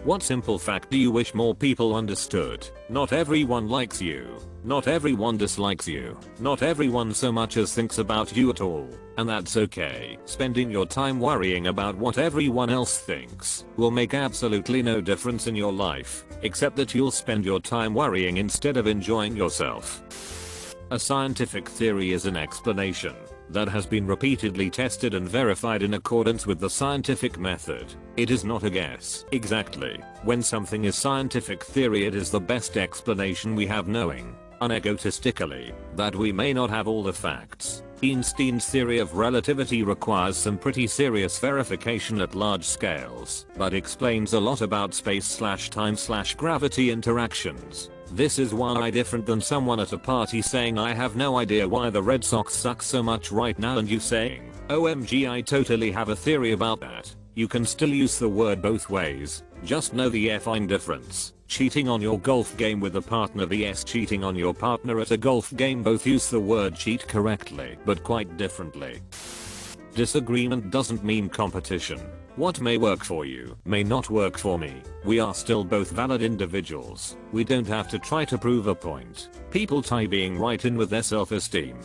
What simple fact do you wish more people understood? Not everyone likes you. Not everyone dislikes you. Not everyone so much as thinks about you at all. And that's okay. Spending your time worrying about what everyone else thinks will make absolutely no difference in your life, except that you'll spend your time worrying instead of enjoying yourself. A scientific theory is an explanation that has been repeatedly tested and verified in accordance with the scientific method. It is not a guess. Exactly. When something is scientific theory, it is the best explanation we have, knowing, unegotistically, that we may not have all the facts. Einstein's theory of relativity requires some pretty serious verification at large scales, but explains a lot about space/time/gravity interactions. This is why different than someone at a party saying I have no idea why the Red Sox suck so much right now and you saying, OMG I totally have a theory about that. You can still use the word both ways, just know the effing difference. Cheating on your golf game with a partner vs cheating on your partner at a golf game, both use the word cheat correctly but quite differently. Disagreement doesn't mean competition. What may work for you may not work for me. We are still both valid individuals. We don't have to try to prove a point. People tie being right in with their self-esteem.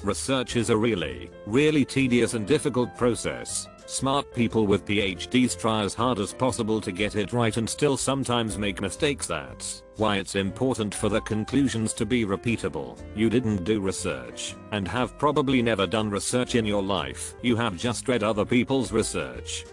Research is a really tedious and difficult process. Smart people with PhDs try as hard as possible to get it right and still sometimes make mistakes. That's why it's important for the conclusions to be repeatable. You didn't do research and have probably never done research in your life. You have just read other people's research.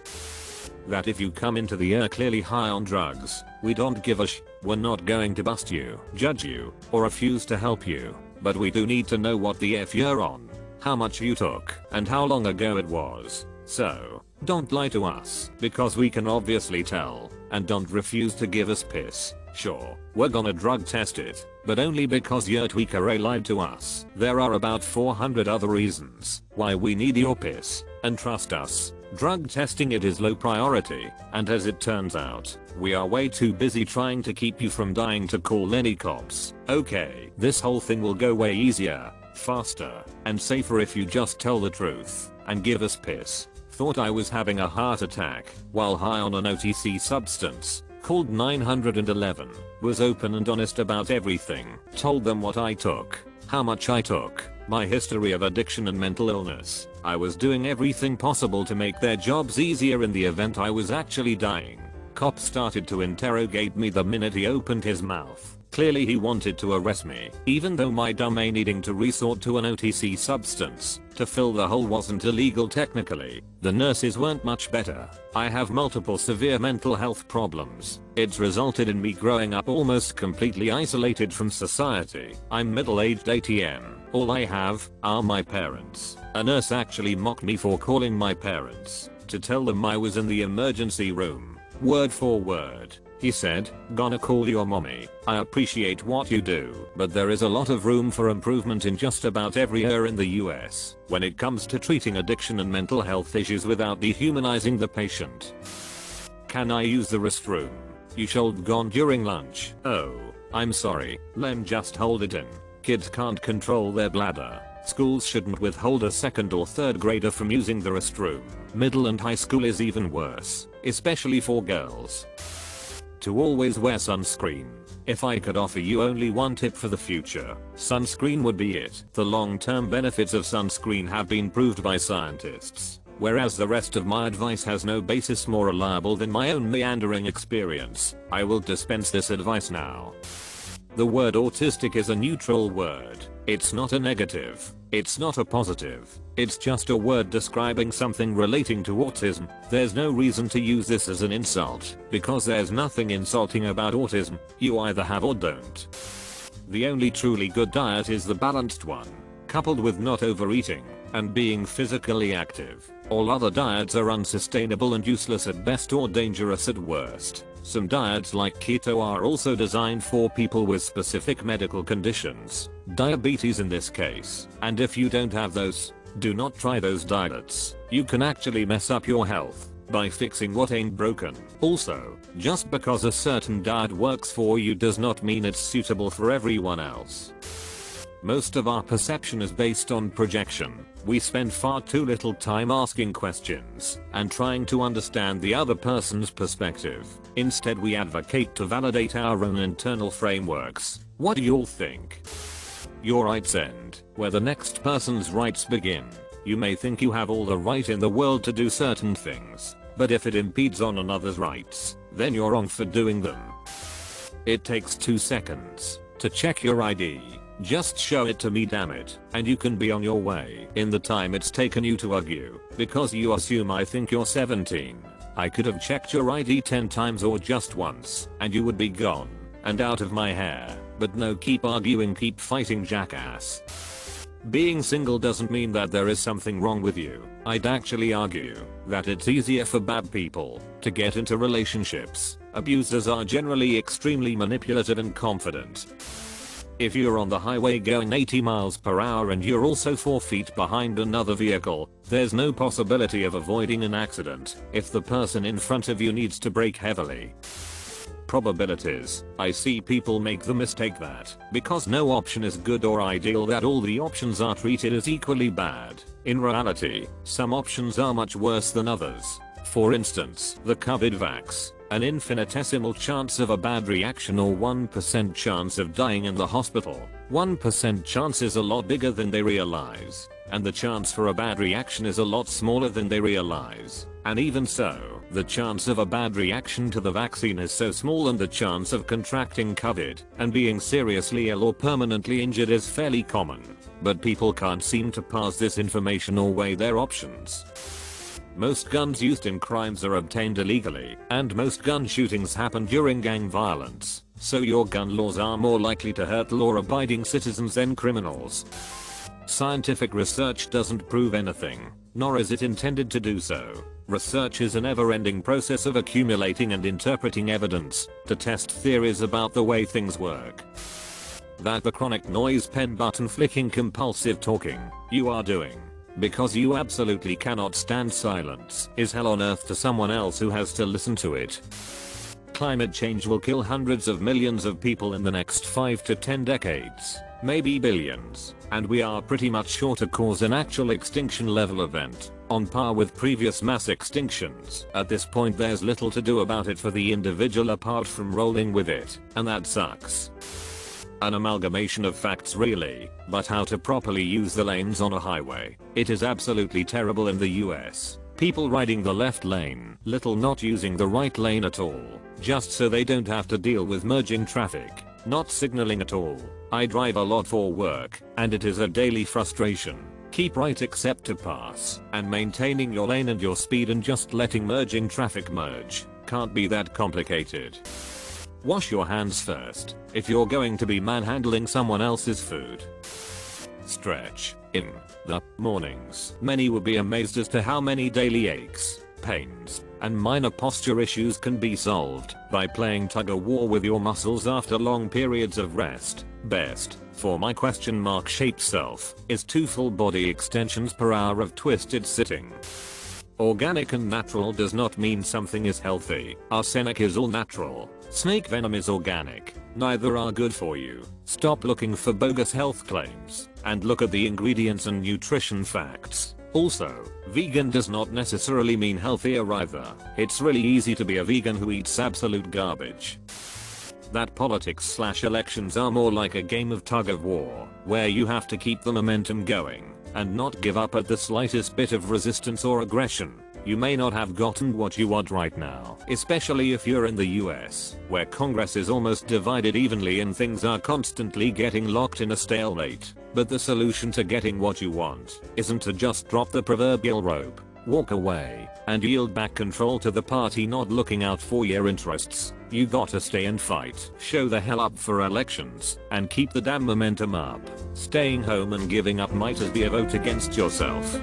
That if you come into the year clearly high on drugs, we don't give a we're not going to bust you, judge you, or refuse to help you. But we do need to know what the F you're on, how much you took, and how long ago it was. So, don't lie to us, because we can obviously tell, and don't refuse to give us piss. Sure, we're gonna drug test it, but only because your tweaker lied to us. There are about 400 other reasons why we need your piss, and trust us, drug testing it is low priority, and as it turns out, we are way too busy trying to keep you from dying to call any cops. Okay, this whole thing will go way easier, faster, and safer if you just tell the truth, and give us piss. Thought I was having a heart attack while high on an OTC substance called 911. Was open and honest about everything. Told them what I took, how much I took, my history of addiction and mental illness. I was doing everything possible to make their jobs easier in the event I was actually dying. Cop started to interrogate me the minute he opened his mouth. Clearly he wanted to arrest me, even though my dumb needing to resort to an OTC substance to fill the hole wasn't illegal technically. The nurses weren't much better. I have multiple severe mental health problems. It's resulted in me growing up almost completely isolated from society. I'm middle-aged ATM. All I have are my parents. A nurse actually mocked me for calling my parents to tell them I was in the emergency room. Word for word. He said, "Gonna call your mommy. I appreciate what you do, but there is a lot of room for improvement in just about every area in the US when it comes to treating addiction and mental health issues without dehumanizing the patient." Can I use the restroom? You should gone during lunch. Oh, I'm sorry. Lem just hold it in. Kids can't control their bladder. Schools shouldn't withhold a second or third grader from using the restroom. Middle and high school is even worse, especially for girls. To always wear sunscreen. If I could offer you only one tip for the future, sunscreen would be it. The long-term benefits of sunscreen have been proved by scientists, whereas the rest of my advice has no basis more reliable than my own meandering experience. I will dispense this advice now. The word autistic is a neutral word. It's not a negative. It's not a positive. It's just a word describing something relating to autism. There's no reason to use this as an insult, because there's nothing insulting about autism. You either have or don't. The only truly good diet is the balanced one, coupled with not overeating and being physically active. All other diets are unsustainable and useless at best or dangerous at worst. Some diets like keto are also designed for people with specific medical conditions, diabetes in this case, and if you don't have those, do not try those diets. You can actually mess up your health by fixing what ain't broken. Also, just because a certain diet works for you does not mean it's suitable for everyone else. Most of our perception is based on projection. We spend far too little time asking questions and trying to understand the other person's perspective. Instead, we advocate to validate our own internal frameworks. What do you all think? Your rights end where the next person's rights begin. You may think you have all the right in the world to do certain things, but if it impedes on another's rights, then you're wrong for doing them. It takes 2 seconds to check your ID. Just show it to me, damn it, and you can be on your way. In the time it's taken you to argue, because you assume I think you're 17, I could have checked your ID 10 times or just once, and you would be gone and out of my hair. But no, keep arguing, keep fighting, jackass. Being single doesn't mean that there is something wrong with you. I'd actually argue that it's easier for bad people to get into relationships. Abusers are generally extremely manipulative and confident. If you're on the highway going 80 miles per hour and you're also 4 feet behind another vehicle, there's no possibility of avoiding an accident if the person in front of you needs to brake heavily. Probabilities. I see people make the mistake that because no option is good or ideal, that all the options are treated as equally bad. In reality, some options are much worse than others. For instance, the COVID vax. An infinitesimal chance of a bad reaction or 1% chance of dying in the hospital. 1% chance is a lot bigger than they realize, and the chance for a bad reaction is a lot smaller than they realize. And even so, the chance of a bad reaction to the vaccine is so small, and the chance of contracting COVID and being seriously ill or permanently injured is fairly common. But people can't seem to pass this information or weigh their options. Most guns used in crimes are obtained illegally, and most gun shootings happen during gang violence, so your gun laws are more likely to hurt law-abiding citizens than criminals. Scientific research doesn't prove anything, nor is it intended to do so. Research is a never-ending process of accumulating and interpreting evidence to test theories about the way things work. That the chronic noise, pen button flicking, compulsive talking you are doing because you absolutely cannot stand silence is hell on earth to someone else who has to listen to it. Climate change will kill hundreds of millions of people in the next 5 to 10 decades, maybe billions, and we are pretty much sure to cause an actual extinction level event, on par with previous mass extinctions. At this point, there's little to do about it for the individual apart from rolling with it, and that sucks. An amalgamation of facts really, but how to properly use the lanes on a highway. It is absolutely terrible in the US. People riding the left lane, little not using the right lane at all, just so they don't have to deal with merging traffic, not signaling at all. I drive a lot for work, and it is a daily frustration. Keep right except to pass, and maintaining your lane and your speed and just letting merging traffic merge. Can't be that complicated. Wash your hands first if you're going to be manhandling someone else's food. Stretch. In the mornings, many will be amazed as to how many daily aches, pains, and minor posture issues can be solved by playing tug-of-war with your muscles after long periods of rest. Best for my shaped self is 2 full body extensions per hour of twisted sitting. Organic and natural does not mean something is healthy. Arsenic is all natural. Snake venom is organic. Neither are good for you. Stop looking for bogus health claims and look at the ingredients and nutrition facts. Also, vegan does not necessarily mean healthier either. It's really easy to be a vegan who eats absolute garbage. That politics/elections are more like a game of tug-of-war, where you have to keep the momentum going and not give up at the slightest bit of resistance or aggression. You may not have gotten what you want right now, especially if you're in the US, where Congress is almost divided evenly and things are constantly getting locked in a stalemate. But the solution to getting what you want isn't to just drop the proverbial rope, walk away, and yield back control to the party not looking out for your interests. You gotta stay and fight. Show the hell up for elections and keep the damn momentum up. Staying home and giving up might as be a vote against yourself.